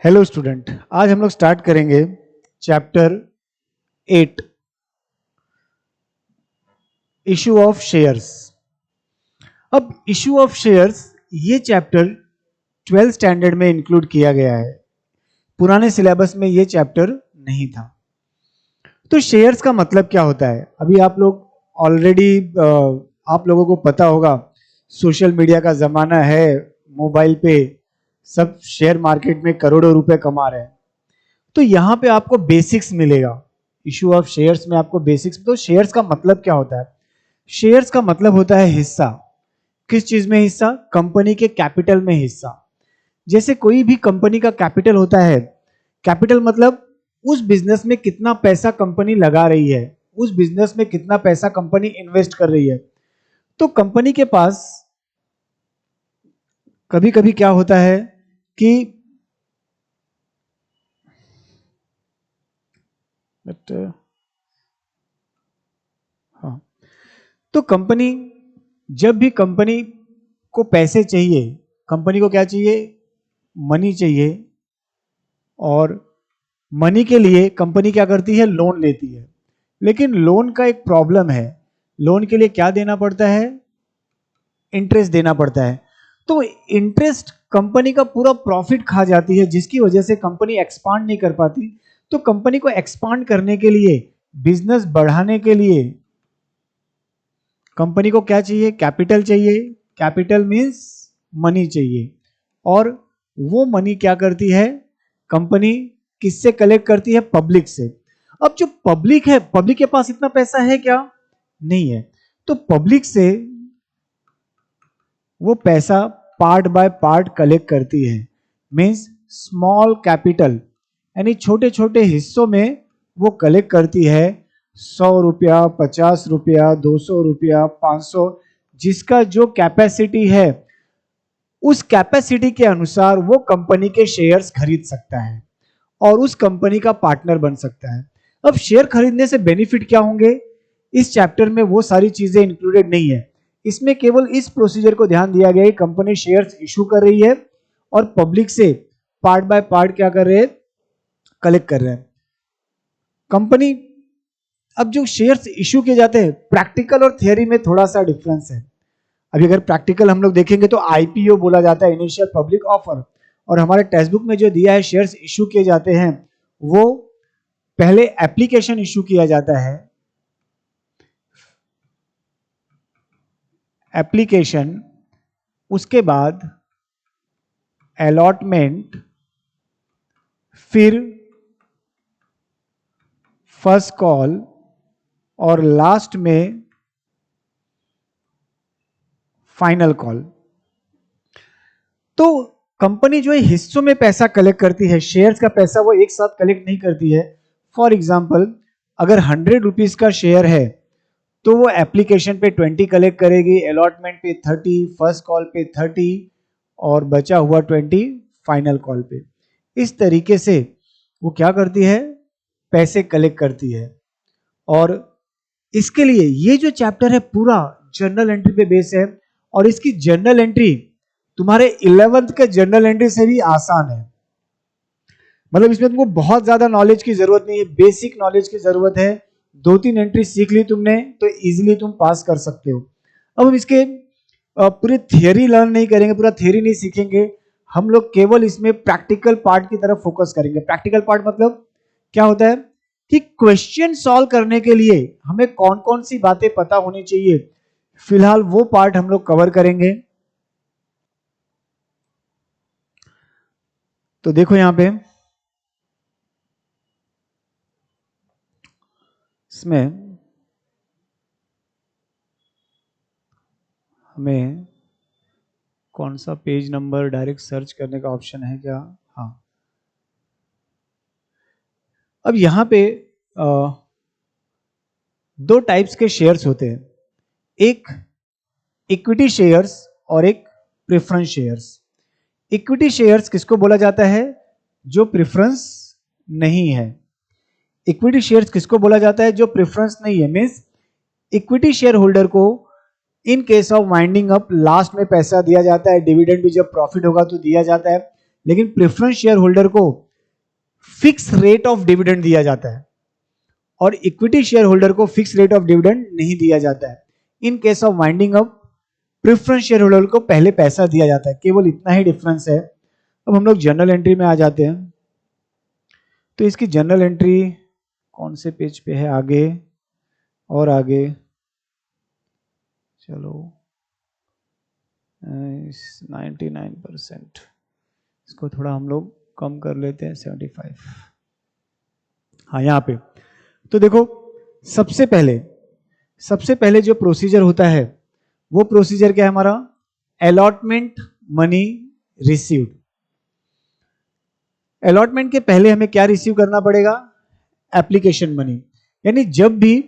Hello student, आज हम लोग स्टार्ट करेंगे चैप्टर 8 इशू ऑफ शेयर्स। अब इशू ऑफ शेयर्स ये चैप्टर 12th स्टैंडर्ड में इंक्लूड किया गया है। पुराने सिलेबस में ये चैप्टर नहीं था। तो शेयर्स का मतलब क्या होता है? अभी आप लोग ऑलरेडी आप लोगों को पता होगा, सोशल मीडिया का जमाना है, मोबाइल पे सब शेयर मार्केट में करोड़ों रुपए कमा रहे हैं। तो यहां पे आपको बेसिक्स मिलेगा। इशू ऑफ शेयर्स में आपको बेसिक्स। तो शेयर्स का मतलब क्या होता है? शेयर्स का मतलब होता है हिस्सा। किस चीज में हिस्सा? कंपनी के कैपिटल में हिस्सा। जैसे कोई भी कंपनी का कैपिटल होता है, कैपिटल मतलब उस बिजनेस में कितना पैसा कंपनी लगा रही है, उस बिजनेस में कितना पैसा कंपनी इन्वेस्ट कर रही है। तो कंपनी के पास कभी कभी क्या होता है कि हाँ, तो कंपनी, जब भी कंपनी को पैसे चाहिए, कंपनी को क्या चाहिए? मनी चाहिए। और मनी के लिए कंपनी क्या करती है? लोन लेती है। लेकिन लोन का एक प्रॉब्लम है, लोन के लिए क्या देना पड़ता है? इंटरेस्ट देना पड़ता है। तो इंटरेस्ट कंपनी का पूरा प्रॉफिट खा जाती है, जिसकी वजह से कंपनी एक्सपांड नहीं कर पाती। तो कंपनी को एक्सपांड करने के लिए, बिजनेस बढ़ाने के लिए कंपनी को क्या चाहिए? कैपिटल चाहिए। कैपिटल मीन्स मनी चाहिए। और वो मनी क्या करती है कंपनी? किससे कलेक्ट करती है? पब्लिक से। अब जो पब्लिक है, पब्लिक के पास इतना पैसा है क्या? नहीं है। तो पब्लिक से वो पैसा पार्ट बाय पार्ट कलेक्ट करती है। मीन्स स्मॉल कैपिटल, यानी छोटे छोटे हिस्सों में वो कलेक्ट करती है। 100 रुपया, 50 रुपया, 200 रुपया, 500, जिसका जो कैपेसिटी है, उस कैपेसिटी के अनुसार वो कंपनी के शेयर्स खरीद सकता है और उस कंपनी का पार्टनर बन सकता है। अब शेयर खरीदने से बेनिफिट क्या होंगे? इस चैप्टर में वो सारी चीजें इंक्लूडेड नहीं है। इसमें केवल इस प्रोसीजर को ध्यान दिया गया है, कंपनी शेयर्स इशू कर रही है और पब्लिक से पार्ट बाय पार्ट क्या कर रहे हैं? कलेक्ट कर रहे हैं। कंपनी, अब जो शेयर्स इशू किए जाते हैं, प्रैक्टिकल और थियरी में थोड़ा सा डिफरेंस है। अभी अगर प्रैक्टिकल हम लोग देखेंगे तो आईपीओ बोला जाता है, इनिशियल पब्लिक ऑफर। और हमारे टेक्स्ट बुक में जो दिया है, शेयर्स इशू किए जाते हैं, वो पहले एप्लीकेशन इशू किया जाता है। एप्लीकेशन, उसके बाद अलॉटमेंट, फिर फर्स्ट कॉल और लास्ट में फाइनल कॉल। तो कंपनी जो है हिस्सों में पैसा कलेक्ट करती है, शेयर्स का पैसा वो एक साथ कलेक्ट नहीं करती है। फॉर एग्जाम्पल, अगर 100 रुपीज का शेयर है तो वो एप्लीकेशन पे 20 कलेक्ट करेगी, अलॉटमेंट पे 30, फर्स्ट कॉल पे 30 और बचा हुआ 20 फाइनल कॉल पे। इस तरीके से वो क्या करती है? पैसे कलेक्ट करती है। और इसके लिए ये जो चैप्टर है पूरा जर्नल एंट्री पे बेस है। और इसकी जर्नल एंट्री तुम्हारे 11th के जर्नल एंट्री से भी आसान है। मतलब इसमें तुमको बहुत ज्यादा नॉलेज की जरूरत नहीं है, बेसिक नॉलेज की जरूरत है। 2-3 एंट्री सीख ली तुमने तो इजीली तुम पास कर सकते हो। अब हम इसके पूरी थियरी लर्न नहीं करेंगे, पूरा थियरी नहीं सीखेंगे। हम लोग केवल इसमें प्रैक्टिकल पार्ट की तरफ फोकस करेंगे। प्रैक्टिकल पार्ट मतलब क्या होता है कि क्वेश्चन सॉल्व करने के लिए हमें कौन कौन सी बातें पता होनी चाहिए, फिलहाल वो पार्ट हम लोग कवर करेंगे। तो देखो यहां पे इसमें हमें कौन सा पेज नंबर डायरेक्ट सर्च करने का ऑप्शन है क्या? हाँ। अब यहां पे दो टाइप्स के शेयर्स होते हैं, एक इक्विटी शेयर्स और एक प्रेफरेंस शेयर्स। इक्विटी शेयर्स किसको बोला जाता है? जो प्रेफरेंस नहीं है। इक्विटी शेयर्स किसको बोला जाता है? जो प्रेफरेंस नहीं है। मींस इक्विटी शेयर होल्डर को इन case of winding up last में पैसा दिया जाता है, डिविडेंड भी जब प्रॉफिट होगा तो दिया जाता है। लेकिन प्रेफरेंस शेयर होल्डर को फिक्स रेट ऑफ डिविडेंड दिया जाता है और इक्विटी शेयर होल्डर को फिक्स रेट ऑफ डिविडेंड नहीं दिया जाता है। इन case of winding up preference share holder को पहले पैसा दिया जाता है, केवल इतना ही डिफरेंस है। अब हम लोग जर्नल एंट्री में आ जाते हैं। तो इसकी जर्नल एंट्री कौन से पेज पे है, आगे और आगे, चलो 99%, इसको थोड़ा हम लोग कम कर लेते हैं 75। हाँ यहाँ पे तो देखो, सबसे पहले जो प्रोसीजर होता है वो प्रोसीजर क्या है हमारा, अलॉटमेंट मनी रिसीव्ड। अलॉटमेंट के पहले हमें क्या रिसीव करना पड़ेगा, एप्लीकेशन मनी। यानी जब भी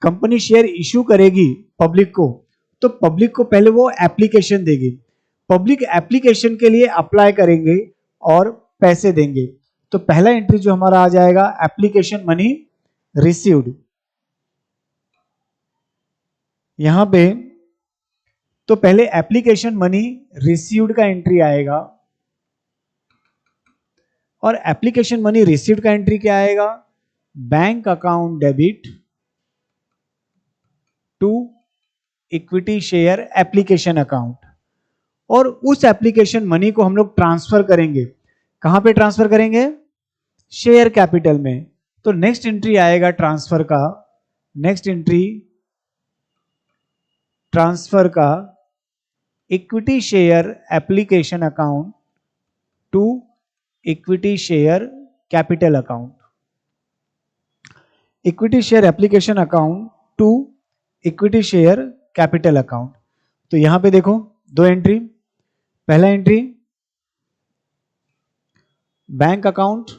कंपनी शेयर इश्यू करेगी पब्लिक को, तो पब्लिक को पहले वो एप्लीकेशन देगी, पब्लिक एप्लीकेशन के लिए अप्लाई करेंगे और पैसे देंगे। तो पहला एंट्री जो हमारा आ जाएगा, एप्लीकेशन मनी रिसीव्ड। यहां पे तो पहले एप्लीकेशन मनी रिसीव्ड का एंट्री आएगा, और एप्लीकेशन मनी रिसीव्ड का एंट्री क्या आएगा, bank account debit to equity share application account. और उस एप्लीकेशन मनी को हम लोग ट्रांसफर करेंगे, कहां पे ट्रांसफर करेंगे, शेयर कैपिटल में। तो नेक्स्ट एंट्री आएगा ट्रांसफर का, नेक्स्ट एंट्री ट्रांसफर का equity share application account to equity share capital account, equity share application account to equity share capital account. तो यहां पे देखो दो एंट्री, पहला entry bank account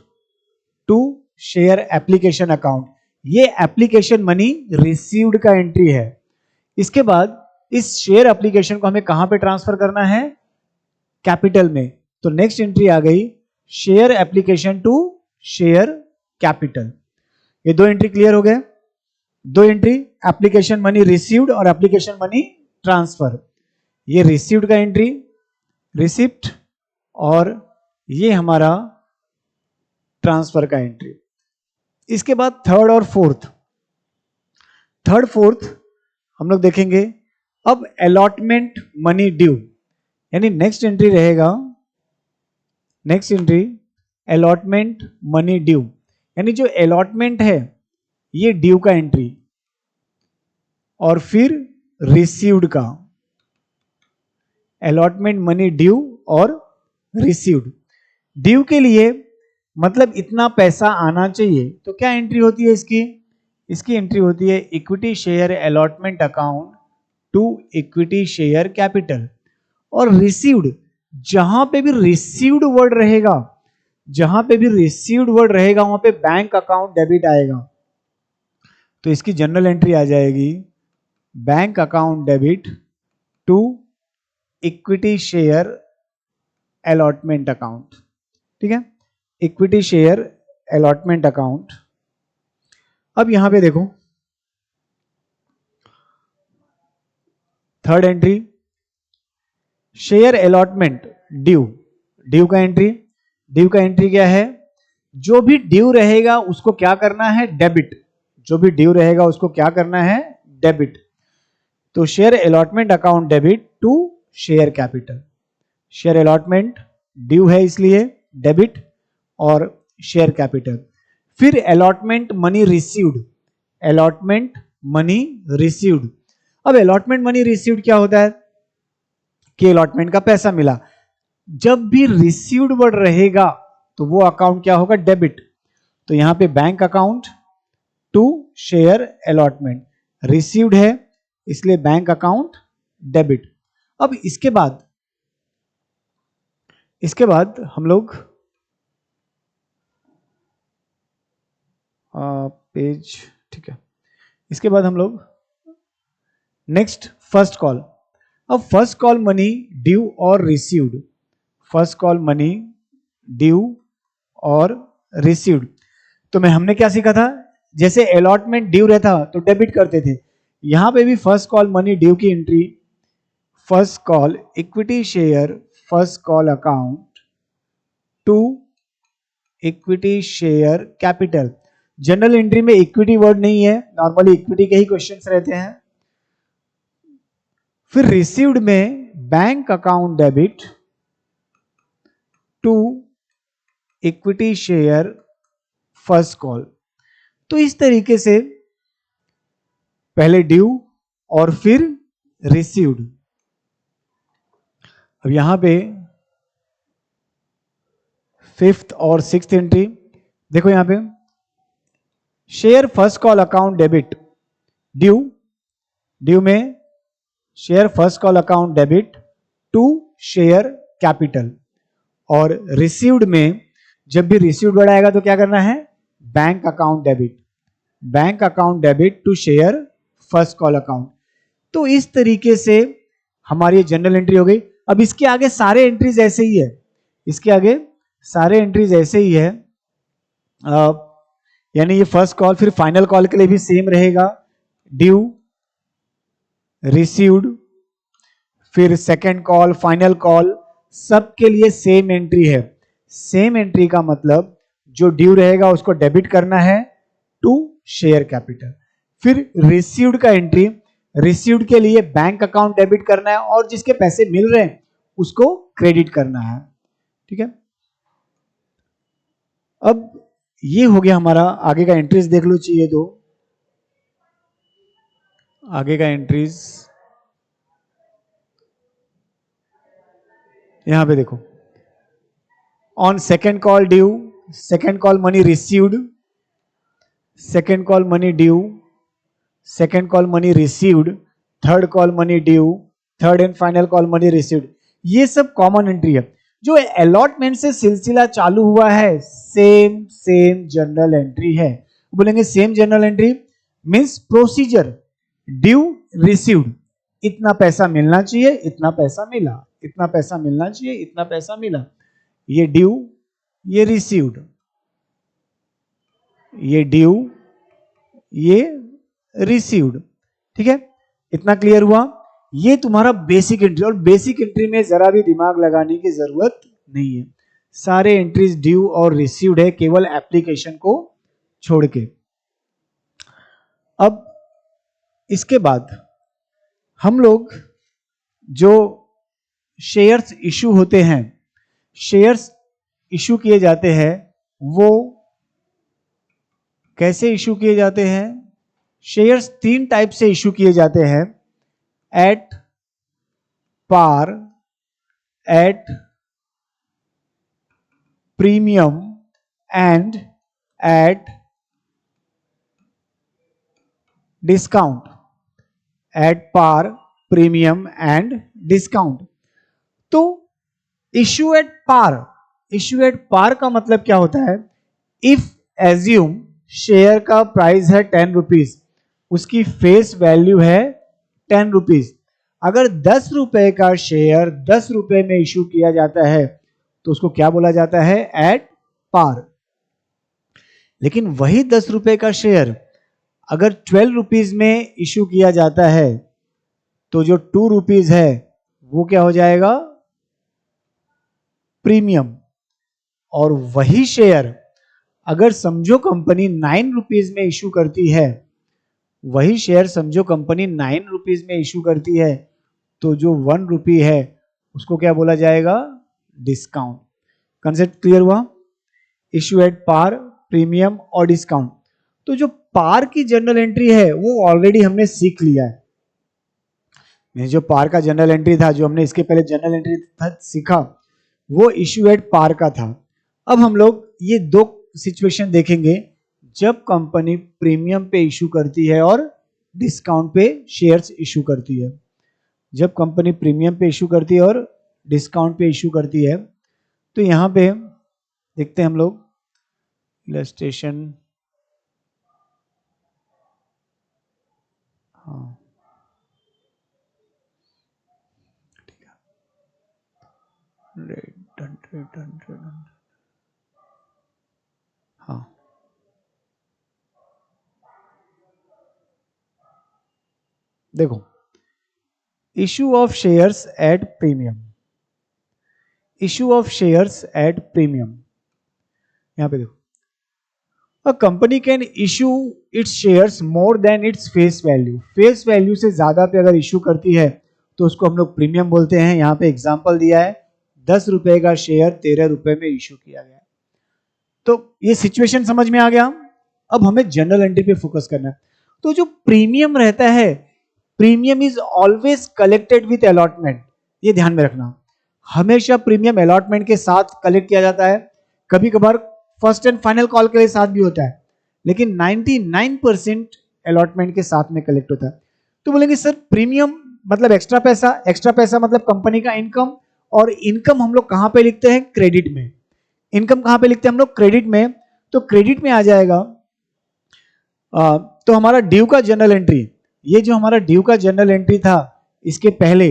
to share application account, ये एप्लीकेशन मनी रिसीव्ड का entry है। इसके बाद इस शेयर एप्लीकेशन को हमें कहां पे ट्रांसफर करना है, कैपिटल में। तो नेक्स्ट एंट्री आ गई share application to share capital. ये दो एंट्री क्लियर हो गए। दो एंट्री एप्लीकेशन मनी रिसीव्ड और एप्लीकेशन मनी ट्रांसफर। ये रिसीव्ड का एंट्री रिसिप्ट, और ये हमारा ट्रांसफर का एंट्री। इसके बाद थर्ड और फोर्थ, थर्ड फोर्थ हम लोग देखेंगे। अब अलॉटमेंट मनी ड्यू, यानी नेक्स्ट एंट्री रहेगा, next entry allotment money due, यानी जो अलॉटमेंट है ये ड्यू का एंट्री, और फिर रिसीव्ड का, अलॉटमेंट मनी ड्यू और रिसीव्ड। ड्यू के लिए मतलब इतना पैसा आना चाहिए, तो क्या एंट्री होती है इसकी, इसकी एंट्री होती है equity share allotment account to equity share capital. और रिसीव्ड, जहां पे भी रिसीव्ड वर्ड रहेगा, जहां पे भी रिसीव्ड वर्ड रहेगा वहां पे बैंक अकाउंट डेबिट आएगा। तो इसकी जनरल एंट्री आ जाएगी bank account debit to equity share allotment account. ठीक है, इक्विटी शेयर अलॉटमेंट अकाउंट। अब यहां पे देखो third entry share allotment due, due का एंट्री। ड्यू का एंट्री क्या है, जो भी ड्यू रहेगा उसको क्या करना है, डेबिट। जो भी ड्यू रहेगा उसको क्या करना है, डेबिट। तो share allotment account debit to share capital. Share allotment due है इसलिए डेबिट, और शेयर कैपिटल। फिर allotment money received, allotment money received. अब अलॉटमेंट मनी रिसीव्ड क्या होता है कि अलॉटमेंट का पैसा मिला। जब भी रिसीव्ड वर्ड रहेगा तो वो अकाउंट क्या होगा, डेबिट। तो यहां पे bank account to share allotment, received है इसलिए बैंक अकाउंट डेबिट। अब इसके बाद हम लोग पेज, ठीक है, इसके बाद हम लोग नेक्स्ट फर्स्ट कॉल। अब फर्स्ट कॉल मनी ड्यू और received, first call money due और रिसीव्ड। तो हमने क्या सीखा था, जैसे अलॉटमेंट ड्यू रहता तो डेबिट करते थे, यहां पे भी फर्स्ट कॉल मनी ड्यू की एंट्री, first call equity share first call account to equity share capital. General entry में इक्विटी वर्ड नहीं है, नॉर्मली इक्विटी के ही क्वेश्चंस रहते हैं। फिर रिसीव्ड में bank account debit to equity share first call. तो इस तरीके से पहले ड्यू और फिर रिसीव्ड। अब यहां पे फिफ्थ और सिक्स्थ एंट्री देखो, यहां पे share first call account debit due, due में share first call account debit to share capital, और रिसीव्ड में जब भी रिसीव्ड वर्ड आएगा तो क्या करना है, bank account debit, bank account debit to share first call account. तो इस तरीके से हमारी जनरल एंट्री हो गई। अब इसके आगे सारे एंट्रीज ऐसे ही है, इसके आगे सारे एंट्रीज ऐसे ही है, यानी ये फर्स्ट कॉल, फिर फाइनल कॉल के लिए भी सेम रहेगा, ड्यू, रिसीव्ड, फिर सेकेंड कॉल, फाइनल कॉल, सबके लिए सेम एंट्री है। सेम एंट्री का मतलब जो ड्यू रहेगा उसको डेबिट करना है टू शेयर कैपिटल। फिर रिसीव्ड का एंट्री, रिसीव्ड के लिए बैंक अकाउंट डेबिट करना है और जिसके पैसे मिल रहे हैं उसको क्रेडिट करना है। ठीक है, अब ये हो गया हमारा। आगे का एंट्रीज देख लो चाहिए तो, आगे का एंट्रीज यहां पे देखो, on second call due, second call money received, second call money due, second call money received, third call money due, third and final call money received. ये सब कॉमन एंट्री है। जो अलॉटमेंट से सिलसिला चालू हुआ है सेम सेम जनरल एंट्री है। बोलेंगे same general entry means procedure, due received, इतना पैसा मिलना चाहिए, इतना पैसा मिला, इतना पैसा मिलना चाहिए, इतना पैसा मिला, ये ड्यू, ये रिसीव्ड, ये ड्यू, ये रिसीव्ड। ठीक है, इतना क्लियर हुआ। ये तुम्हारा बेसिक एंट्री, और बेसिक एंट्री में जरा भी दिमाग लगाने की जरूरत नहीं है, सारे एंट्रीज ड्यू और रिसीव्ड है, केवल एप्लीकेशन को छोड़ के। अब इसके बाद हम लोग जो शेयर्स इशू होते हैं, शेयर्स इशू किए जाते हैं, वो कैसे इशू किए जाते हैं। शेयर्स तीन टाइप से इशू किए जाते हैं, at par, at premium and at discount, at par, premium and discount. तो issue at par, issue at par का मतलब क्या होता है, इफ एज्यूम शेयर का प्राइस है 10 रुपीज, उसकी फेस वैल्यू है 10 रुपीज, अगर 10 रुपए का शेयर 10 रुपए में इशू किया जाता है तो उसको क्या बोला जाता है, एट पार। लेकिन वही 10 रुपए का शेयर अगर 12 रुपीज में इशू किया जाता है तो जो 2 रुपीज है वो क्या हो जाएगा, प्रीमियम। और वही शेयर अगर समझो कंपनी 9 रुपीज में इशू करती है, वही शेयर समझो कंपनी 9 रुपीज में इशू करती है, तो जो 1 रुपी है उसको क्या बोला जाएगा, डिस्काउंट। कंसेप्ट क्लियर हुआ, इशू एट पार, प्रीमियम और डिस्काउंट। तो जो पार की जनरल एंट्री है वो ऑलरेडी हमने सीख लिया है। जो पार का जनरल एंट्री था, जो हमने इसके पहले जनरल एंट्री सीखा, वो इशू एट पार का था। अब हम लोग ये दो सिचुएशन देखेंगे जब कंपनी प्रीमियम पे इशू करती है और डिस्काउंट पे शेयर्स इशू करती है। जब कंपनी प्रीमियम पे इशू करती है और डिस्काउंट पे इशू करती है, तो यहां पे देखते हैं हम लोग इलस्ट्रेशन। हाँ ठीक है, हाँ देखो, issue of shares at premium, issue of shares at premium. यहां पे देखो, a company can issue it's shares more than its face value. Face value से ज्यादा पे अगर इशू करती है तो उसको हम लोग प्रीमियम बोलते हैं। यहां पे एग्जांपल दिया है, 10 रुपए का शेयर 13 रुपए में इशू किया गया। तो ये सिचुएशन समझ में आ गया। अब हमें जनरल एंट्री पे फोकस करना है। तो जो प्रीमियम रहता है, premium is always collected with allotment. ये ध्यान में रखना, हमेशा प्रीमियम अलॉटमेंट के साथ कलेक्ट किया जाता है। कभी कभार फर्स्ट एंड फाइनल कॉल के साथ भी होता है, लेकिन 99% अलॉटमेंट के साथ में कलेक्ट होता है। तो बोलेंगे सर प्रीमियम मतलब एक्स्ट्रा पैसा, एक्स्ट्रा पैसा मतलब कंपनी का इनकम, और इनकम हम लोग कहां पे लिखते हैं? क्रेडिट में। इनकम कहां पे लिखते हैं हम लोग? क्रेडिट में। तो क्रेडिट में आ जाएगा तो हमारा ड्यू का जनरल एंट्री, ये जो हमारा ड्यू का जनरल एंट्री था, इसके पहले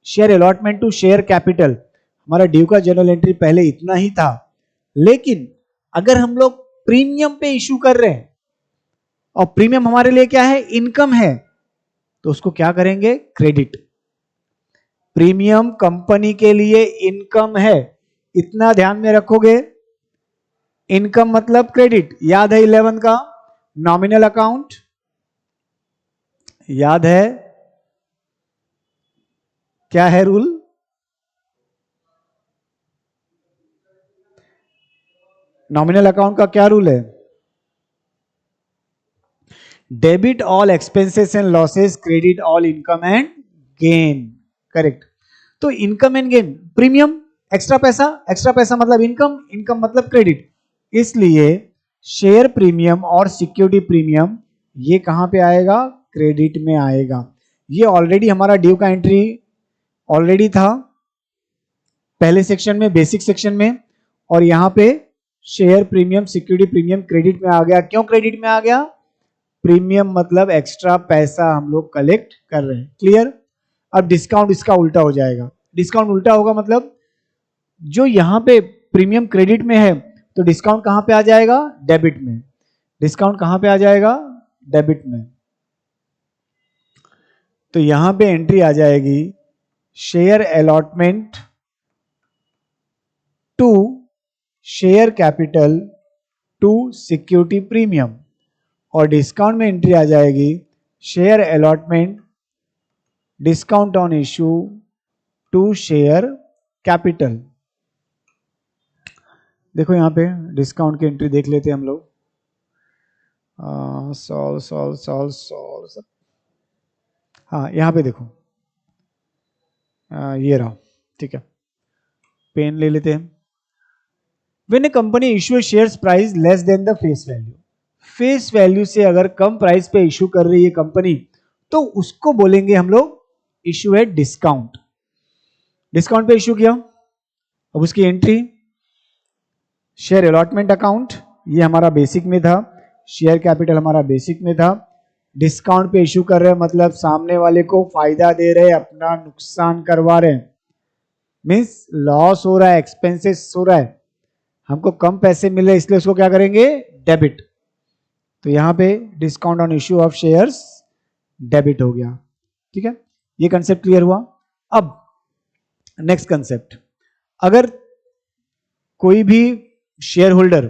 share allotment to share capital, हमारा ड्यू का जनरल एंट्री पहले इतना ही था। लेकिन अगर हम लोग प्रीमियम पे इशू कर रहे हैं और प्रीमियम हमारे लिए क्या है? इनकम है, तो उसको क्या करेंगे? क्रेडिट। प्रीमियम कंपनी के लिए इनकम है, इतना ध्यान में रखोगे। इनकम मतलब क्रेडिट। याद है 11 का नॉमिनल अकाउंट? याद है क्या है रूल? नॉमिनल अकाउंट का क्या रूल है? Debit all expenses and losses, credit all income and gain. Correct. तो income and gain, premium extra पैसा, एक्स्ट्रा पैसा मतलब इनकम, इनकम मतलब क्रेडिट। इसलिए शेयर प्रीमियम और सिक्योरिटी प्रीमियम ये कहां पे आएगा? क्रेडिट में आएगा। ये ऑलरेडी हमारा ड्यू का एंट्री ऑलरेडी था पहले सेक्शन में, बेसिक सेक्शन में, और यहां पे share premium security premium credit में आ गया। क्यों क्रेडिट में आ गया? प्रीमियम मतलब एक्स्ट्रा पैसा हम लोग कलेक्ट कर रहे हैं। क्लियर? अब डिस्काउंट इसका उल्टा हो जाएगा। डिस्काउंट उल्टा होगा मतलब जो यहां पे प्रीमियम क्रेडिट में है, तो डिस्काउंट कहां पे आ जाएगा? डेबिट में। डिस्काउंट कहां पे आ जाएगा? डेबिट में। तो यहां पे एंट्री आ जाएगी share allotment to share capital to security premium, और डिस्काउंट में एंट्री आ जाएगी share allotment discount on issue to share capital. देखो यहां पे डिस्काउंट की एंट्री देख लेते हैं हम लोग। सॉल्व सॉल्व सॉल्व सॉल्व, हाँ यहां पे देखो, ये रहा, ठीक है। पेन ले लेते हैं। When a company issue shares price less than the face value, face value से अगर कम प्राइस पे इशू कर रही है कंपनी, तो उसको बोलेंगे हम लोग इशू एट डिस्काउंट। डिस्काउंट पे इशू किया, अब उसकी एंट्री शेयर अलॉटमेंट अकाउंट, ये हमारा बेसिक में था, शेयर कैपिटल हमारा बेसिक में था। डिस्काउंट पे इशू कर रहे हैं मतलब सामने वाले को फायदा दे रहे हैं, अपना नुकसान करवा रहे हैं, मीन्स लॉस हो रहा है, एक्सपेंसेस हो रहा है, हमको कम पैसे मिले इसलिए उसको क्या करेंगे? डेबिट। तो यहां पे discount on issue of shares debit हो गया। ठीक है, ये कंसेप्ट क्लियर हुआ। अब नेक्स्ट कंसेप्ट, अगर कोई भी शेयर होल्डर,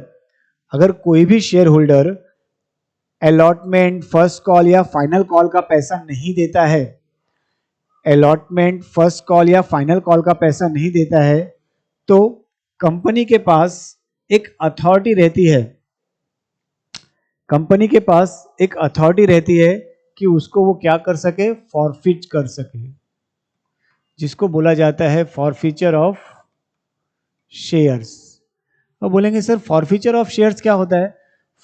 अगर कोई भी share holder allotment, first call या फाइनल कॉल का पैसा नहीं देता है, अलॉटमेंट, फर्स्ट कॉल या फाइनल कॉल का पैसा नहीं देता है, तो कंपनी के पास एक अथॉरिटी रहती है, कंपनी के पास एक अथॉरिटी रहती है कि उसको वो क्या कर सके? फॉरफिट कर सके, जिसको बोला जाता है फॉरफीचर ऑफ शेयर्स। अब बोलेंगे सर फॉरफीचर ऑफ शेयर्स क्या होता है?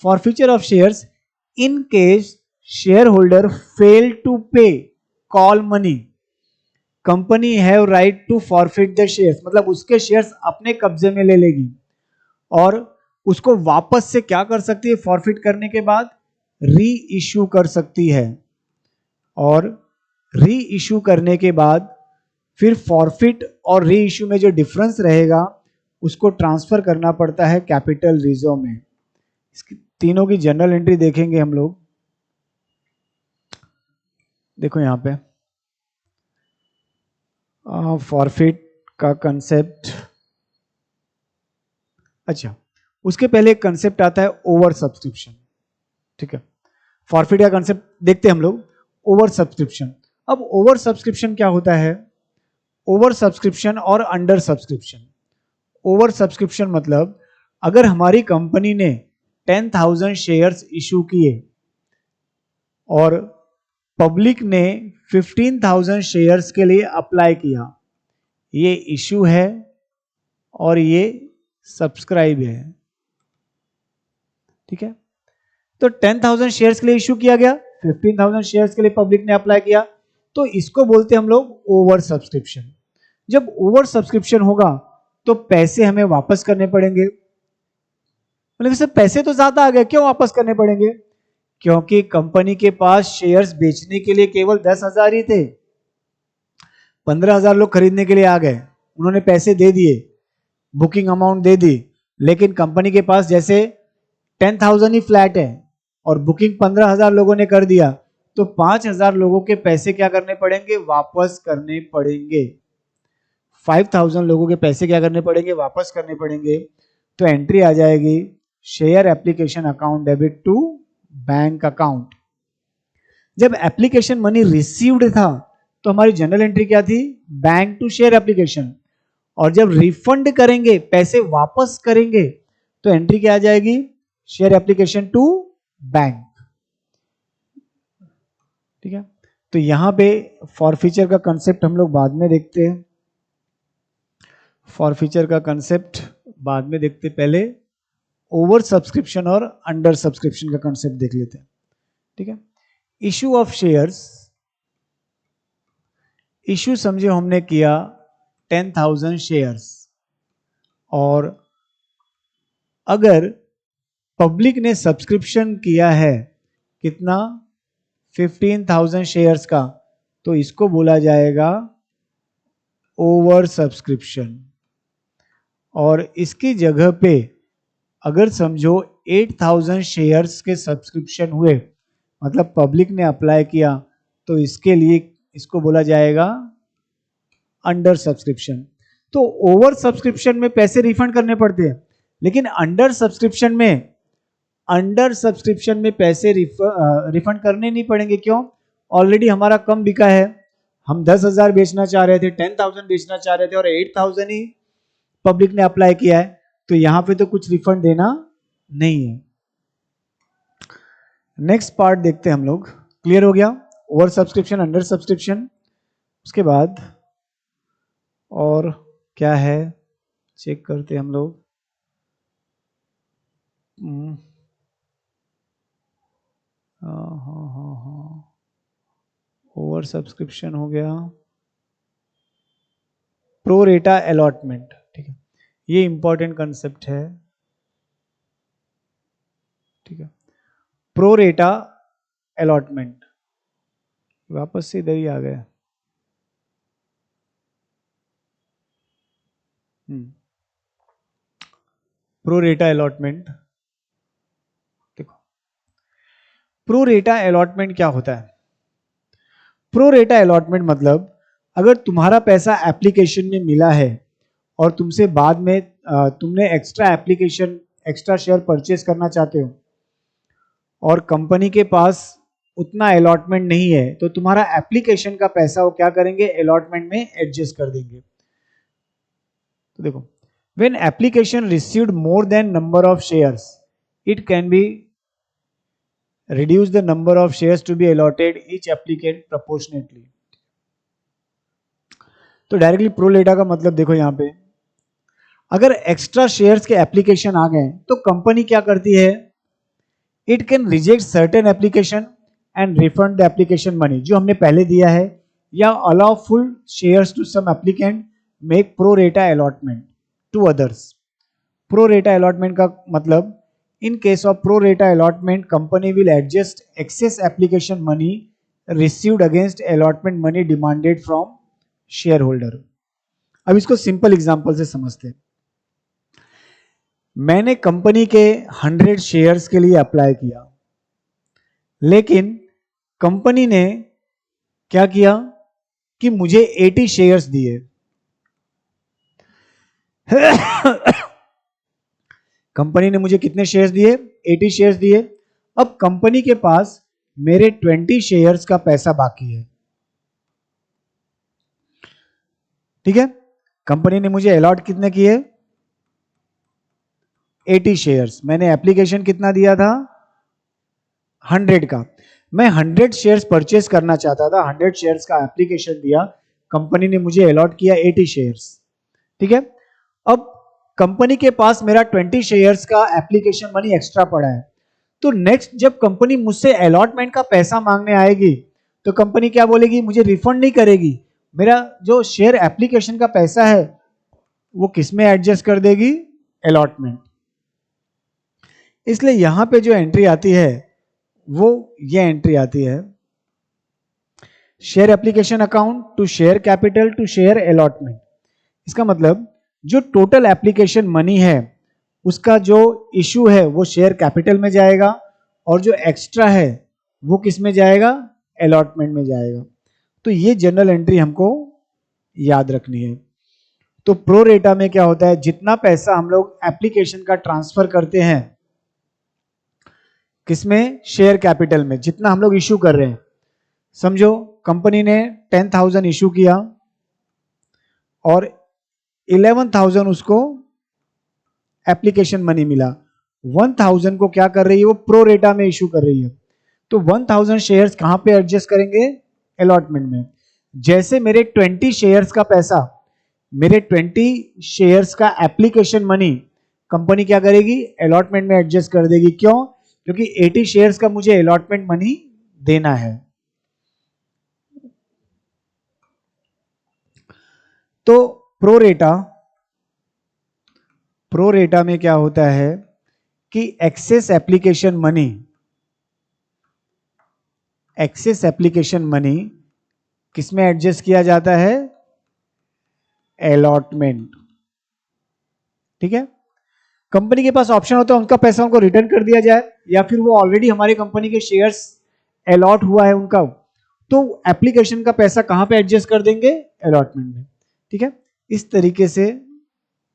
Forfeiture of shares in case share holder fail to pay call money, company have right to forfeit the shares, मतलब उसके शेयर्स अपने कब्जे में ले लेगी और उसको वापस से क्या कर सकती है? फॉरफिट करने के बाद री इश्यू कर सकती है, और री इश्यू करने के बाद फिर फॉरफिट और री इश्यू में जो डिफरेंस रहेगा उसको ट्रांसफर करना पड़ता है कैपिटल रिजर्व में। इसकी तीनों की जनरल एंट्री देखेंगे हम लोग। देखो यहां पे फॉरफिट का कंसेप्ट अच्छा, उसके पहले एक कंसेप्ट आता है ओवर सब्सक्रिप्शन, ठीक है। फॉरफिट का कंसेप्ट देखते हैं हम लोग, ओवर सब्सक्रिप्शन। अब ओवर सब्सक्रिप्शन क्या होता है? ओवर सब्सक्रिप्शन और अंडर सब्सक्रिप्शन। ओवर सब्सक्रिप्शन मतलब अगर हमारी कंपनी ने 10,000 शेयर्स इशू किए और पब्लिक ने 15,000 शेयर्स के लिए अप्लाई किया, ये इशू है और ये सब्सक्राइब है, ठीक है। तो 10,000 शेयर्स के लिए इशू किया गया, 15,000 शेयर्स के लिए पब्लिक ने अप्लाई किया, तो इसको बोलते हैं हम लोग ओवर सब्सक्रिप्शन। जब ओवर सब्सक्रिप्शन होगा तो पैसे हमें वापस करने पड़ेंगे। मतलब सर पैसे तो ज्यादा आ गए, क्यों वापस करने पड़ेंगे? क्योंकि कंपनी के पास शेयर्स बेचने के लिए केवल 10,000 ही थे, 15,000 लोग खरीदने के लिए आ गए, उन्होंने पैसे दे दिए, बुकिंग अमाउंट दे दी, लेकिन कंपनी के पास जैसे 10,000 ही फ्लैट है और बुकिंग 15,000 लोगों ने कर दिया, तो 5,000 लोगों के पैसे क्या करने पड़ेंगे? वापस करने पड़ेंगे। 5,000 लोगों के पैसे क्या करने पड़ेंगे? वापस करने पड़ेंगे। तो एंट्री आ जाएगी share application account debit to bank account. जब एप्लीकेशन मनी रिसीव्ड था तो हमारी जनरल एंट्री क्या थी? Bank to share application. और जब रिफंड करेंगे, पैसे वापस करेंगे, तो एंट्री क्या आ जाएगी? शेयर एप्लीकेशन टू बैंक, ठीक है। तो यहां पे फॉरफीचर का कंसेप्ट हम लोग बाद में देखते हैं, फॉरफीचर का कंसेप्ट बाद में देखते, पहले ओवर सब्सक्रिप्शन और अंडर सब्सक्रिप्शन का कंसेप्ट देख लेते हैं, ठीक है। इशू ऑफ शेयर्स, इशू समझो हमने किया 10,000 शेयर्स, और अगर पब्लिक ने सब्सक्रिप्शन किया है कितना? 15,000 शेयर्स का, तो इसको बोला जाएगा ओवर सब्सक्रिप्शन। और इसकी जगह पे अगर समझो 8,000 शेयर्स के सब्सक्रिप्शन हुए, मतलब पब्लिक ने अप्लाई किया, तो इसके लिए इसको बोला जाएगा अंडर सब्सक्रिप्शन। तो ओवर सब्सक्रिप्शन में पैसे रिफंड करने पड़ते हैं, लेकिन अंडर सब्सक्रिप्शन में पैसे रिफंड करने नहीं पड़ेंगे। क्यों? ऑलरेडी हमारा कम बिका है, हम 10,000 बेचना चाह रहे थे, 10,000 बेचना चाह रहे थे और 8,000 ही पब्लिक ने अप्लाई किया है, तो यहां पे तो कुछ रिफंड देना नहीं है। नेक्स्ट पार्ट देखते हैं हम लोग। क्लियर हो गया ओवर सब्सक्रिप्शन, अंडर सब्सक्रिप्शन। उसके बाद और क्या है चेक करते हैं हम लोग। हाँ, ओवर सब्सक्रिप्शन हो गया। प्रो रेटा अलॉटमेंट, ठीक है, ये इंपॉर्टेंट कंसेप्ट है, ठीक है। प्रो रेटा अलॉटमेंट, वापस से इधर ही आ गए। प्रो रेटा अलॉटमेंट, देखो प्रो रेटा अलॉटमेंट क्या होता है? प्रो रेटा अलॉटमेंट मतलब अगर तुम्हारा पैसा एप्लीकेशन में मिला है और तुमसे बाद में तुमने एक्स्ट्रा शेयर परचेस करना चाहते हो और कंपनी के पास उतना अलॉटमेंट नहीं है, तो तुम्हारा एप्लीकेशन का पैसा वो क्या करेंगे? अलॉटमेंट में एडजस्ट कर देंगे। तो देखो, when application received more than number of shares, it can be reduce the number of shares to be allotted each applicant proportionately। तो डायरेक्टली प्रो रेटा का मतलब देखो, यहां पे अगर एक्स्ट्रा शेयर्स के एप्लीकेशन आ गए तो कंपनी क्या करती है? It can reject certain application and refund the application money जो हमने पहले दिया है, या allow full shares to some applicant, make pro rata allotment to others. Pro rata allotment का मतलब, in case of pro rata allotment company will adjust excess application money received against allotment money demanded from share holder. अब इसको simple example से समझते हैं। मैंने company के 100 shares के लिए अप्लाई किया, लेकिन कंपनी ने क्या किया कि मुझे 80 शेयर्स दिए। कंपनी ने मुझे कितने शेयर्स दिए? 80 शेयर्स दिए। अब कंपनी के पास मेरे 20 शेयर्स का पैसा बाकी है, ठीक है। कंपनी ने मुझे अलॉट कितने किए? 80 शेयर्स। मैंने एप्लीकेशन कितना दिया था? 100 का। मैं 100 शेयर्स परचेस करना चाहता था, 100 शेयर्स का एप्लीकेशन दिया, कंपनी ने मुझे अलॉट किया 80 शेयर्स, ठीक है। अब कंपनी के पास मेरा 20 शेयर्स का एप्लीकेशन मनी एक्स्ट्रा पड़ा है, तो नेक्स्ट जब कंपनी मुझसे अलॉटमेंट का पैसा मांगने आएगी तो कंपनी क्या बोलेगी? मुझे रिफंड नहीं करेगी, मेरा जो शेयर एप्लीकेशन का पैसा है वो किसमें एडजस्ट कर देगी? अलॉटमेंट। इसलिए यहां पे जो एंट्री आती है वो ये एंट्री आती है, share application account to share capital to share allotment. इसका मतलब जो टोटल एप्लीकेशन मनी है उसका जो इशू है वो शेयर कैपिटल में जाएगा, और जो एक्स्ट्रा है वो किस में जाएगा? अलॉटमेंट में जाएगा। तो ये जनरल एंट्री हमको याद रखनी है। तो प्रो रेटा में क्या होता है? जितना पैसा हम लोग एप्लीकेशन का ट्रांसफर करते हैं किसमें? शेयर कैपिटल में। जितना हम लोग इशू कर रहे हैं, समझो कंपनी ने 10,000 इशू किया और 11,000 उसको एप्लीकेशन मनी मिला, 1,000 को क्या कर रही है? वो प्रो रेटा में इशू कर रही है। तो 1,000 शेयर्स कहां पे एडजस्ट करेंगे? अलॉटमेंट में। जैसे मेरे 20 शेयर्स का पैसा, मेरे 20 शेयर्स का एप्लीकेशन मनी कंपनी क्या करेगी? अलॉटमेंट में एडजस्ट कर देगी। क्यों? क्योंकि 80 शेयर्स का मुझे अलॉटमेंट मनी देना है। तो प्रो रेटा में क्या होता है कि एक्सेस एप्लीकेशन मनी किसमें एडजस्ट किया जाता है? अलॉटमेंट, ठीक है। कंपनी के पास ऑप्शन होता है उनका पैसा उनको रिटर्न कर दिया जाए, या फिर वो ऑलरेडी हमारी कंपनी के शेयर्स अलॉट हुआ है उनका, तो एप्लीकेशन का पैसा कहां पे एडजस्ट कर देंगे? अलॉटमेंट में, ठीक है। इस तरीके से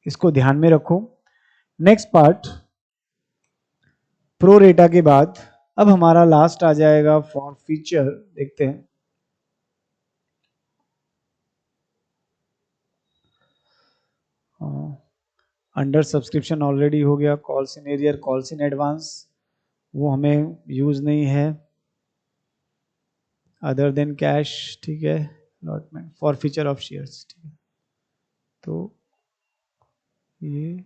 इसको ध्यान में रखो। नेक्स्ट पार्ट प्रो रेटा के बाद अब हमारा लास्ट आ जाएगा फॉर फीचर। देखते हैं, अंडर सब्सक्रिप्शन ऑलरेडी हो गया, calls in arrear, calls in advance वो हमें यूज नहीं है, अदर देन कैश, ठीक है। Allotment forfeiture of shares, ठीक है। तो ये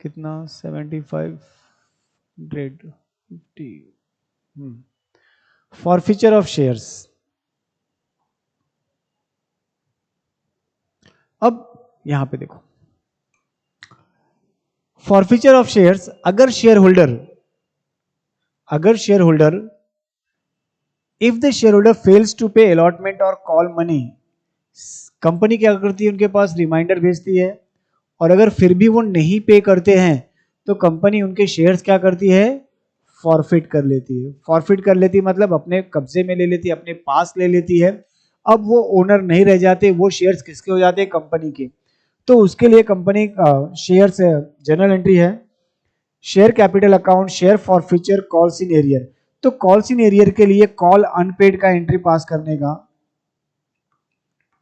कितना? 75 ग्रेड 50 फॉर फीचर ऑफ शेयर्स। अब यहां पे देखो, फॉरफीचर ऑफ शेयर्स, अगर shareholder if the shareholder fails to pay allotment और कॉल मनी, कंपनी क्या करती है? उनके पास रिमाइंडर भेजती है, और अगर फिर भी वो नहीं पे करते हैं तो कंपनी उनके शेयर्स क्या करती है? फॉरफिट कर लेती है। फॉरफिट कर लेती है मतलब अपने कब्जे में ले लेती है, अपने पास ले लेती है। अब वो ओनर नहीं रह जाते, वो शेयर्स किसके हो जाते हैं? कंपनी के। तो उसके लिए कंपनी शेयर्स जनरल एंट्री है, share capital account, share forfeiture, calls in arrear. तो कॉल्स इन एरियर के लिए कॉल अनपेड का एंट्री पास करने का।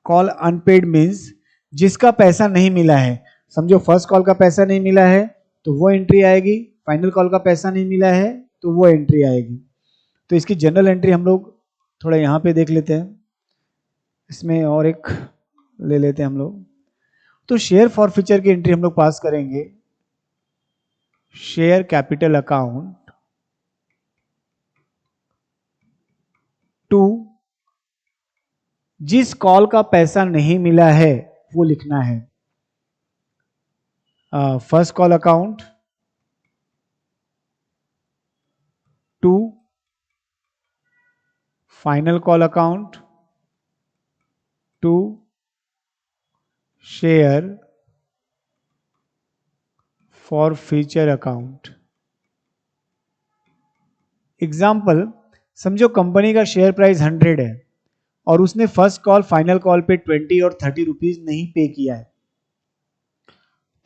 कॉल अनपेड मींस जिसका पैसा नहीं मिला है। समझो फर्स्ट कॉल का पैसा नहीं मिला है तो वो एंट्री आएगी, फाइनल कॉल का पैसा नहीं मिला है तो वो एंट्री आएगी। तो इसकी जनरल एंट्री हम लोग थोड़ा यहाँ पे देख लेते हैं, इसमें और एक ले लेते हैं हम लोग। तो शेयर फॉरफीचर की एंट्री हम लोग पास करेंगे, शेयर कैपिटल अकाउंट टू जिस कॉल का पैसा नहीं मिला है वो लिखना है। First call account to final call account to share forfeiture account. Example, समझो कंपनी का शेयर प्राइस 100 है और उसने फर्स्ट कॉल फाइनल कॉल पे 20 और 30 रुपीज नहीं पे किया है,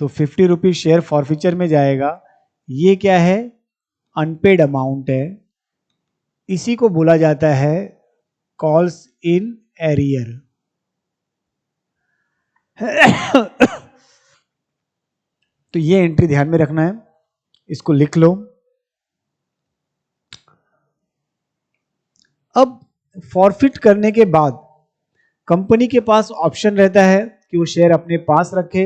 तो 50 रुपीज शेयर फॉरफीचर में जाएगा। ये क्या है? अनपेड अमाउंट है। इसी को बोला जाता है कॉल्स इन एरियर। तो ये एंट्री ध्यान में रखना है, इसको लिख लो। अब फॉरफिट करने के बाद कंपनी के पास ऑप्शन रहता है कि वो शेयर अपने पास रखे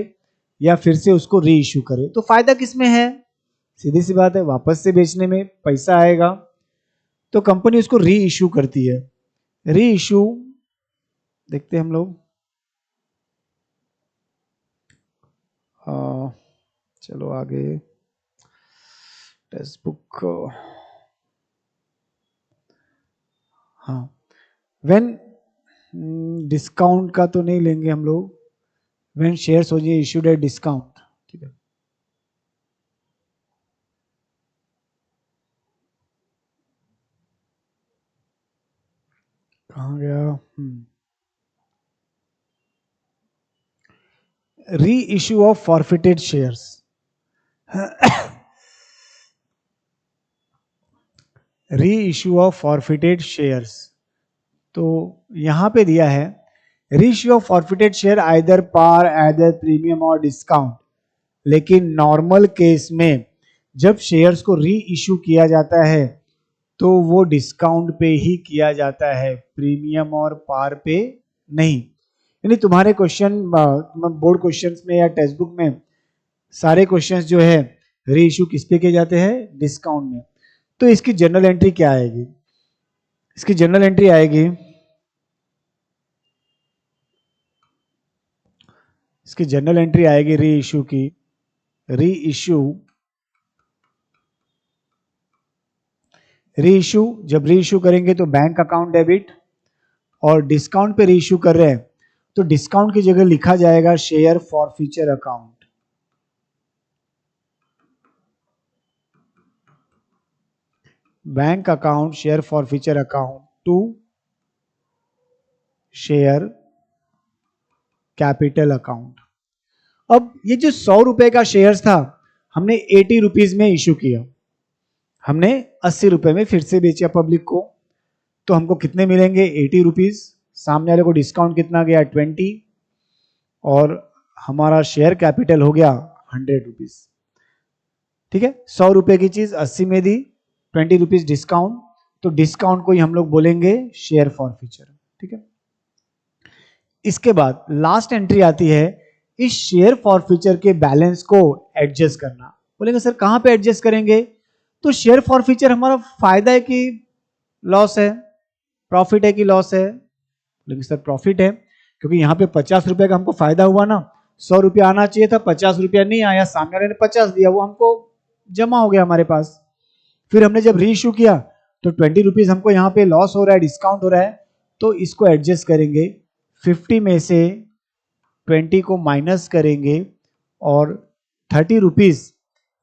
या फिर से उसको री इश्यू करे। तो फायदा किसमें है? सीधी सी बात है, वापस से बेचने में पैसा आएगा। तो कंपनी उसको री इश्यू करती है। री इश्यू देखते हैं हम लोग। चलो आगे, टेक्स्ट बुक। हाँ, व्हेन डिस्काउंट का तो नहीं लेंगे हम लोग। व्हेन शेयर्स हो जाए इश्यूड एट डिस्काउंट, ठीक है। कहाँ गया? Re issue of forfeited shares. Re issue of forfeited shares, तो यहां पे दिया है re issue of forfeited share either par, either premium और डिस्काउंट। लेकिन नॉर्मल केस में जब शेयर्स को री इश्यू किया जाता है तो वो डिस्काउंट पे ही किया जाता है, प्रीमियम और पार पे नहीं। यानी तुम्हारे क्वेश्चन बोर्ड क्वेश्चंस में या टेक्स्ट बुक में सारे क्वेश्चंस जो है री इश्यू किस पे किए जाते हैं? डिस्काउंट में। तो इसकी जनरल एंट्री क्या आएगी? इसकी जनरल एंट्री आएगी, इसकी जनरल एंट्री आएगी री इश्यू की। री इश्यू, री इश्यू जब री इश्यू करेंगे तो बैंक अकाउंट डेबिट, और डिस्काउंट पे री इश्यू कर रहे हैं तो डिस्काउंट की जगह लिखा जाएगा share forfeiture account. Bank account share forfeiture account to share capital account. अब ये जो 100 रुपए का शेयर था हमने 80 रुपीज में इश्यू किया, हमने 80 रुपए में फिर से बेचा पब्लिक को, तो हमको कितने मिलेंगे? 80 रुपीज। सामने वाले को डिस्काउंट कितना गया? 20, और हमारा शेयर कैपिटल हो गया 100 रुपीज। ठीक है, 100 रुपए की चीज 80 में दी, 20 रुपीज डिस्काउंट, तो डिस्काउंट को ही हम लोग बोलेंगे शेयर फॉर फ्यूचर। ठीक है, इसके बाद लास्ट एंट्री आती है इस शेयर फॉर फ्यूचर के बैलेंस को एडजस्ट करना। बोलेंगे सर कहां पे एडजस्ट करेंगे? तो शेयर फॉर फ्यूचर हमारा फायदा है कि लॉस है, प्रॉफिट है कि लॉस है? बोलेंगे सर प्रॉफिट है, क्योंकि यहाँ पे 50 रुपए का हमको फायदा हुआ ना। 100 रुपया आना चाहिए था, 50 रुपया नहीं आया, सामने वाले ने 50 दिया, वो हमको जमा हो गया हमारे पास। फिर हमने जब री इश्यू किया तो 20 रुपीज हमको यहाँ पे लॉस हो रहा है, डिस्काउंट हो रहा है, तो इसको एडजस्ट करेंगे। 50 में से 20 को माइनस करेंगे और 30 रुपीज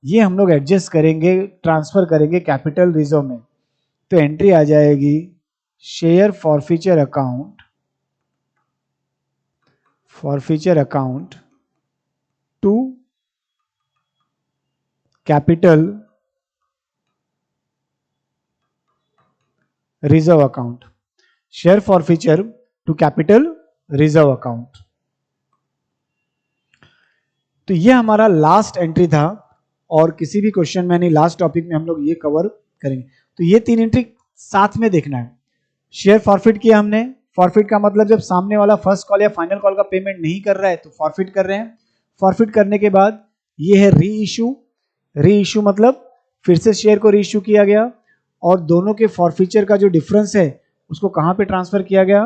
ये हम लोग एडजस्ट करेंगे, ट्रांसफर करेंगे कैपिटल रिजर्व में। तो एंट्री आ जाएगी share forfeiture account, forfeiture account to capital reserve account. Share forfeiture to capital reserve account. तो ये हमारा लास्ट एंट्री था, और किसी भी क्वेश्चन में नहीं लास्ट टॉपिक में हम लोग ये कवर करेंगे। तो ये 3 एंट्री साथ में देखना है। शेयर फॉरफिट किया हमने, फॉरफिट का मतलब जब सामने वाला फर्स्ट कॉल या फाइनल कॉल का पेमेंट नहीं कर रहा है तो फॉरफिट कर रहे हैं। फॉरफिट करने के बाद ये है री इशू। री इशू मतलब फिर से शेयर को री इशू किया गया, और दोनों के फॉरफीचर का जो डिफरेंस है उसको कहां पे ट्रांसफर किया गया?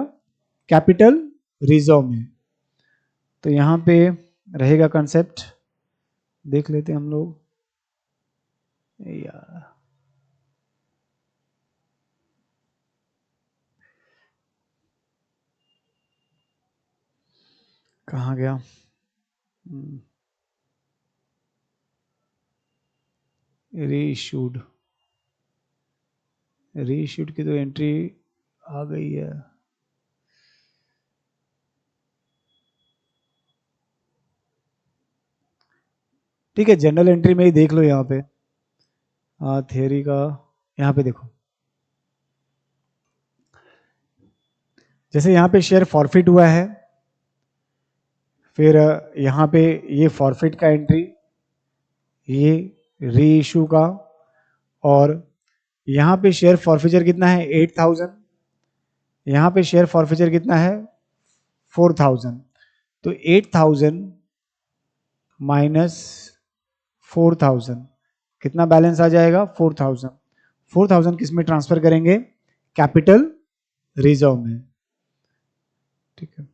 कैपिटल रिजर्व में। तो यहां पे रहेगा कंसेप्ट, देख लेते हैं हम लोग। यार कहाँ गया? रीइश्यूड, रीइश्यूड की तो एंट्री आ गई है। ठीक है, जनरल एंट्री में ही देख लो यहाँ पे, थियरी का यहाँ पे देखो, जैसे यहाँ पे शेयर फॉरफिट हुआ है, फिर यहाँ पे ये फॉरफिट का एंट्री, ये री इशू का, और यहाँ पे शेयर फॉरफिचर कितना है 8000, यहाँ पे शेयर फॉरफिचर कितना है 4000, तो 8000 माइनस 4000 कितना बैलेंस आ जाएगा 4000। 4000 किस में ट्रांसफर करेंगे, कैपिटल रिजर्व में, ठीक है।